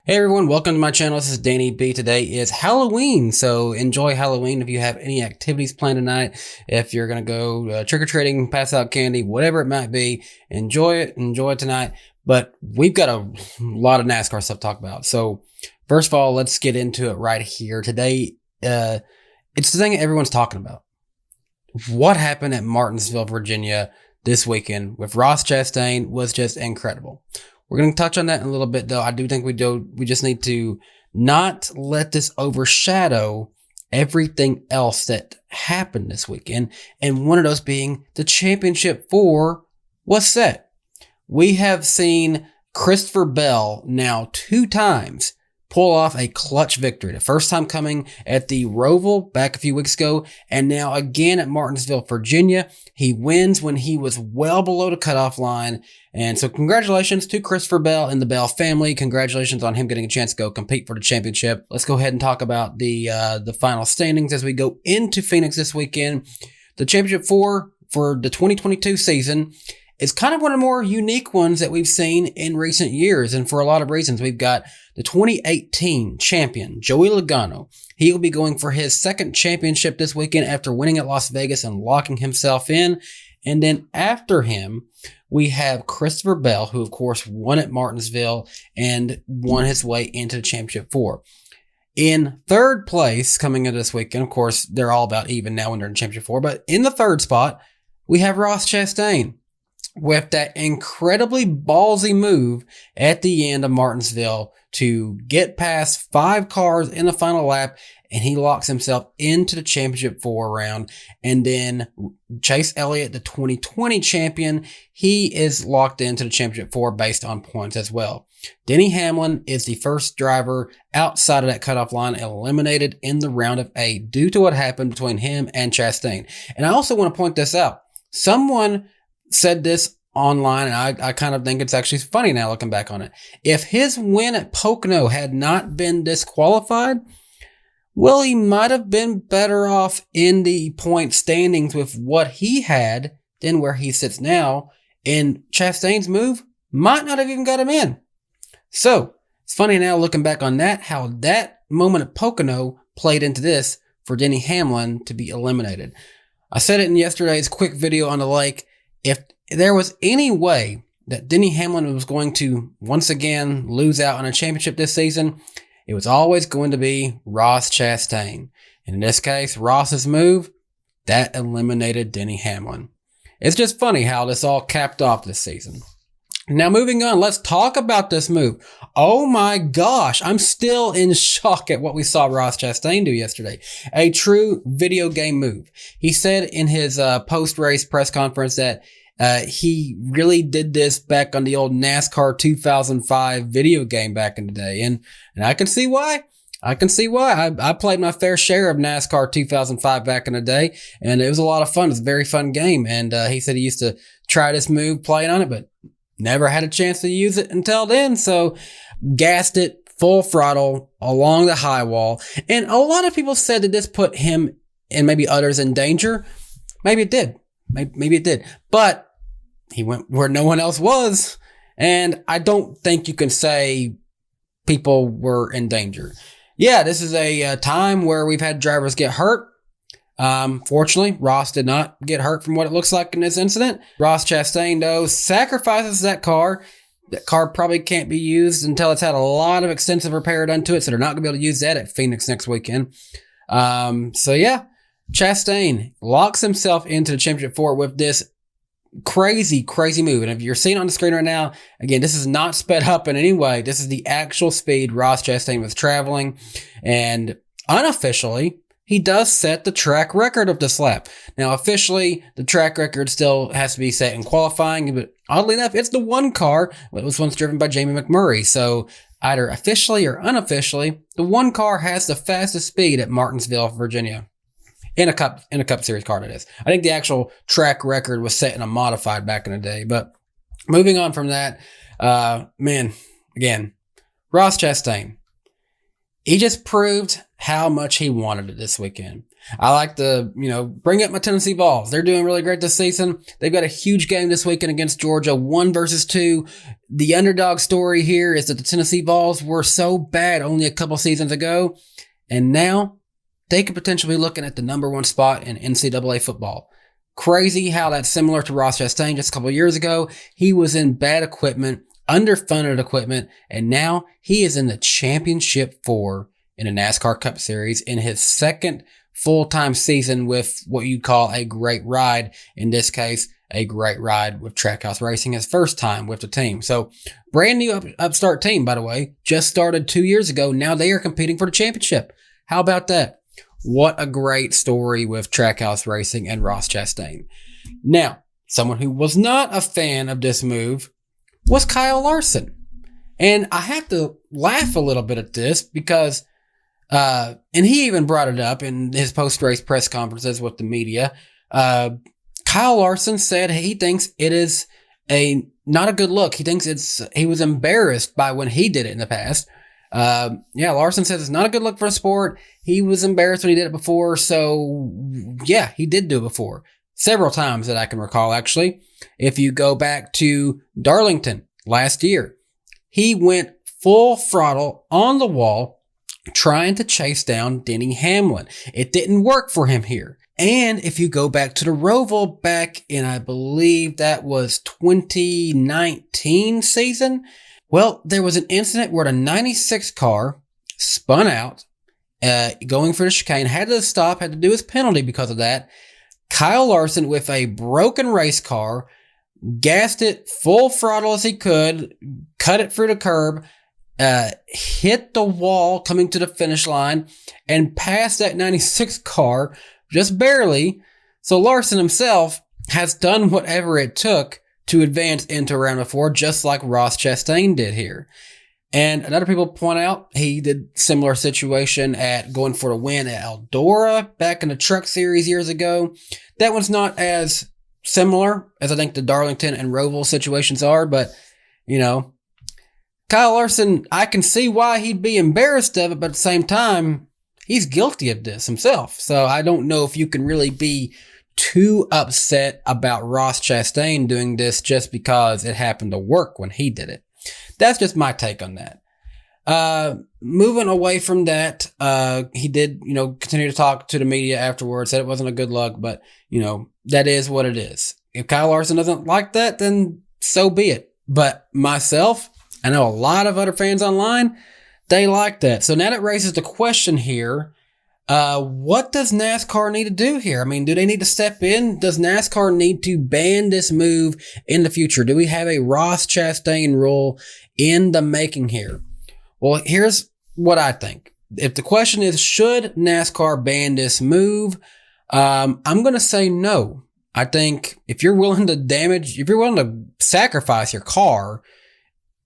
Hey everyone, welcome to my channel. This is Danny B. Today is Halloween, so enjoy Halloween. If you have any activities planned tonight, if you're going to go trick-or-treating, pass out candy, whatever it might be, enjoy it tonight. But we've got a lot of NASCAR stuff to talk about. So first of all, let's get into it right here. Today, it's the thing that everyone's talking about. What happened at Martinsville, Virginia this weekend with Ross Chastain was just incredible. We're going to touch on that in a little bit, though. I do think we just need to not let this overshadow everything else that happened this weekend. And one of those being the championship 4 was set. We have seen Christopher Bell now 2 times pull off a clutch victory. The first time coming at the Roval back a few weeks ago, and now again at Martinsville, Virginia. He wins when he was well below the cutoff line. And so congratulations to Christopher Bell and the Bell family. Congratulations on him getting a chance to go compete for the championship. Let's go ahead and talk about the final standings as we go into Phoenix this weekend. The championship 4 for the 2022 season is kind of one of the more unique ones that we've seen in recent years, and for a lot of reasons. We've got the 2018 champion, Joey Logano. He will be going for his second championship this weekend after winning at Las Vegas and locking himself in. And then after him, we have Christopher Bell, who of course won at Martinsville and won his way into the championship 4. In third place coming into this weekend, of course, they're all about even now when they're in championship 4, but in the third spot, we have Ross Chastain with that incredibly ballsy move at the end of Martinsville to get past 5 cars in the final lap, and he locks himself into the championship 4 round. And then Chase Elliott, the 2020 champion, he is locked into the championship 4 based on points as well. Denny Hamlin is the first driver outside of that cutoff line eliminated in the round of 8 due to what happened between him and Chastain. And I also want to point this out. Someone said this online, and I kind of think it's actually funny now looking back on it. If his win at Pocono had not been disqualified, well, he might have been better off in the point standings with what he had than where he sits now. And Chastain's move might not have even got him in. So it's funny now looking back on that, how that moment at Pocono played into this for Denny Hamlin to be eliminated. I said it in yesterday's quick video on the lake. If there was any way that Denny Hamlin was going to once again lose out on a championship this season, it was always going to be Ross Chastain. And in this case, Ross's move, that eliminated Denny Hamlin. It's just funny how this all capped off this season. Now moving on, let's talk about this move. Oh my gosh, I'm still in shock at what we saw Ross Chastain do yesterday. A true video game move. He said in his post-race press conference that he really did this back on the old NASCAR 2005 video game back in the day. And I can see why. I played my fair share of NASCAR 2005 back in the day, and it was a lot of fun. It was a very fun game. And he said he used to try this move playing on it, but never had a chance to use it until then. So gassed it full throttle along the high wall. And a lot of people said that this put him and maybe others in danger. Maybe it did. Maybe it did. But he went where no one else was. And I don't think you can say people were in danger. Yeah, this is a time where we've had drivers get hurt. Fortunately, Ross did not get hurt from what it looks like in this incident. Ross Chastain, though, sacrifices that car. That car probably can't be used until it's had a lot of extensive repair done to it, so they're not going to be able to use that at Phoenix next weekend. So yeah, Chastain locks himself into the championship 4 with this crazy move. And if you're seeing it on the screen right now, again, this is not sped up in any way. This is the actual speed Ross Chastain was traveling. And unofficially, he does set the track record of this lap. Now, officially, the track record still has to be set in qualifying, but oddly enough, it's the one car that was once driven by Jamie McMurray. So either officially or unofficially, the one car has the fastest speed at Martinsville, Virginia. In a Cup Series car, it is. I think the actual track record was set in a modified back in the day. But moving on from that, man, again, Ross Chastain. He just proved how much he wanted it this weekend. I like to, bring up my Tennessee Vols. They're doing really great this season. They've got a huge game this weekend against Georgia, 1-2. The underdog story here is that the Tennessee Vols were so bad only a couple seasons ago, and now they could potentially be looking at the number 1 spot in NCAA football. Crazy how that's similar to Ross Chastain just a couple years ago. He was in bad equipment, underfunded equipment, and now he is in the championship 4 in a NASCAR Cup Series in his second full-time season with what you'd call a great ride. In this case, a great ride with Trackhouse Racing, his first time with the team. So brand new upstart team, by the way, just started 2 years ago. Now they are competing for the championship. How about that? What a great story with Trackhouse Racing and Ross Chastain. Now, someone who was not a fan of this move was Kyle Larson. And I have to laugh a little bit at this because, and he even brought it up in his post-race press conferences with the media. Kyle Larson said he thinks it is not a good look. He thinks he was embarrassed by when he did it in the past. Larson says it's not a good look for the sport. He was embarrassed when he did it before. So yeah, he did do it before several times that I can recall, actually. If you go back to Darlington last year, he went full throttle on the wall trying to chase down Denny Hamlin. It didn't work for him here. And if you go back to the Roval back in, I believe that was 2019 season, well, there was an incident where the 96 car spun out, going for the chicane, had to stop, had to do his penalty because of that. Kyle Larson, with a broken race car, gassed it full throttle as he could, cut it through the curb, hit the wall coming to the finish line, and passed that 96 car just barely. So Larson himself has done whatever it took to advance into round of 4, just like Ross Chastain did here. And another people point out, he did similar situation at going for the win at Eldora back in the Truck Series years ago. That one's not as similar as I think the Darlington and Roval situations are, but, Kyle Larson, I can see why he'd be embarrassed of it, but at the same time, he's guilty of this himself. So I don't know if you can really be too upset about Ross Chastain doing this just because it happened to work when he did it. That's just my take on that. Moving away from that, he did, continue to talk to the media afterwards, said it wasn't a good look, but, that is what it is. If Kyle Larson doesn't like that, then so be it. But myself, I know a lot of other fans online, they like that. So now that raises the question here, what does NASCAR need to do here? I mean, do they need to step in? Does NASCAR need to ban this move in the future? Do we have a Ross Chastain rule in the making here? Well, here's what I think. If the question is, should NASCAR ban this move? I'm going to say no. I think if you're willing to sacrifice your car,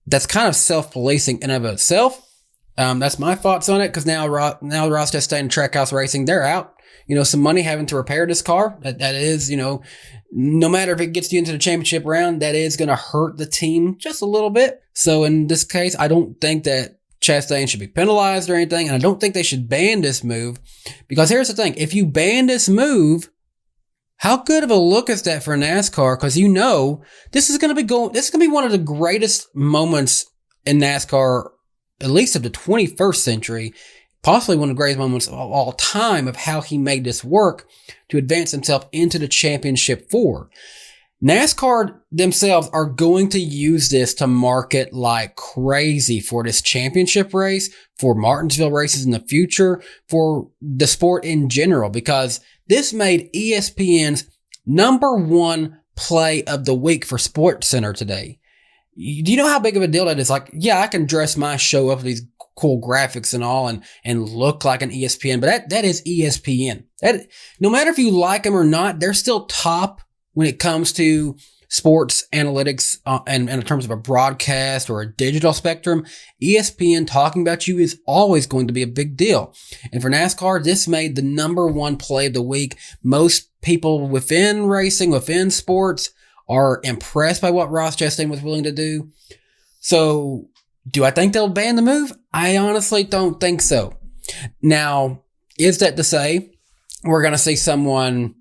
that's kind of self-policing in and of itself. That's my thoughts on it, because now Ross Chastain and Trackhouse Racing, they're out, some money having to repair this car. That is, no matter if it gets you into the championship round, that is going to hurt the team just a little bit. So in this case, I don't think that Chastain should be penalized or anything, and I don't think they should ban this move, because here's the thing. If you ban this move, how good of a look is that for NASCAR? Because this is going to be one of the greatest moments in NASCAR, at least of the 21st century, possibly one of the greatest moments of all time, of how he made this work to advance himself into the championship 4. NASCAR themselves are going to use this to market like crazy for this championship race, for Martinsville races in the future, for the sport in general, because this made ESPN's number 1 play of the week for SportsCenter today. Do you know how big of a deal that is? Like, yeah, I can dress my show up with these cool graphics and all and look like an ESPN, but that is ESPN. No matter if you like them or not, they're still top when it comes to sports analytics and in terms of a broadcast or a digital spectrum. ESPN talking about you is always going to be a big deal. And for NASCAR, this made the number 1 play of the week. Most people within racing, within sports, are impressed by what Ross Chastain was willing to do. So Do I think they'll ban the move? I honestly don't think so. Now, is that to say we're going to see someone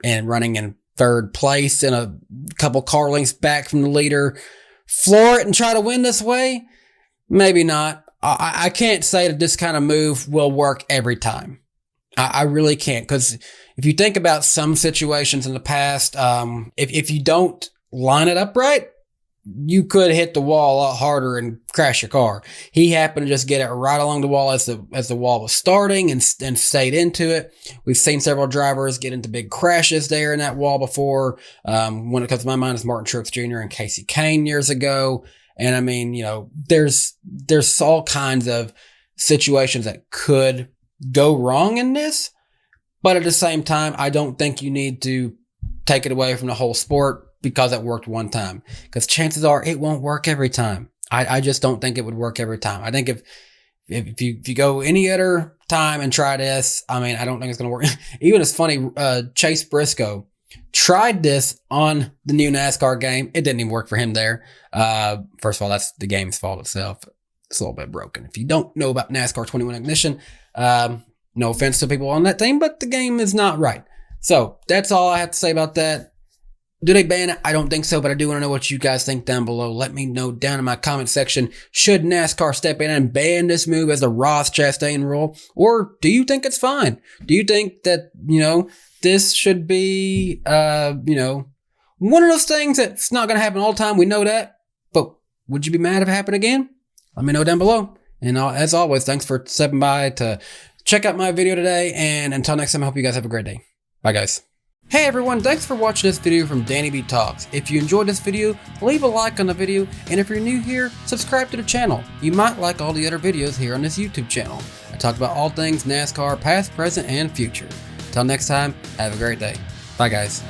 running in third place and a couple car lengths back from the leader floor it and try to win this way? Maybe not. I can't say that this kind of move will work every time. I really can't, because if you think about some situations in the past, if you don't line it up right, you could hit the wall a lot harder and crash your car. He happened to just get it right along the wall as the wall was starting and stayed into it. We've seen several drivers get into big crashes there in that wall before. When it comes to my mind, is Martin Truex Jr. and Casey Kane years ago. And I mean, there's all kinds of situations that could go wrong in this, but at the same time, I don't think you need to take it away from the whole sport because it worked one time, because chances are it won't work every time. I just don't think it would work every time. I think if you go any other time and try this, I mean, I don't think it's going to work. Even it's funny, Chase Briscoe tried this on the new NASCAR game. It didn't even work for him there. First of all, that's the game's fault itself. It's a little bit broken. If you don't know about NASCAR 21 Ignition, no offense to people on that team, but the game is not right. So that's all I have to say about that. Do they ban it? I don't think so, but I do want to know what you guys think down below. Let me know down in my comment section. Should NASCAR step in and ban this move as the Ross Chastain rule? Or do you think it's fine? Do you think that, this should be, one of those things that's not going to happen all the time? We know that, but would you be mad if it happened again? Let me know down below. And as always, thanks for stepping by to check out my video today. And until next time, I hope you guys have a great day. Bye, guys. Hey everyone, thanks for watching this video from DannyBTalks. If you enjoyed this video, leave a like on the video, and if you're new here, subscribe to the channel. You might like all the other videos here on this YouTube channel. I talk about all things NASCAR, past, present, and future. Until next time, have a great day. Bye guys.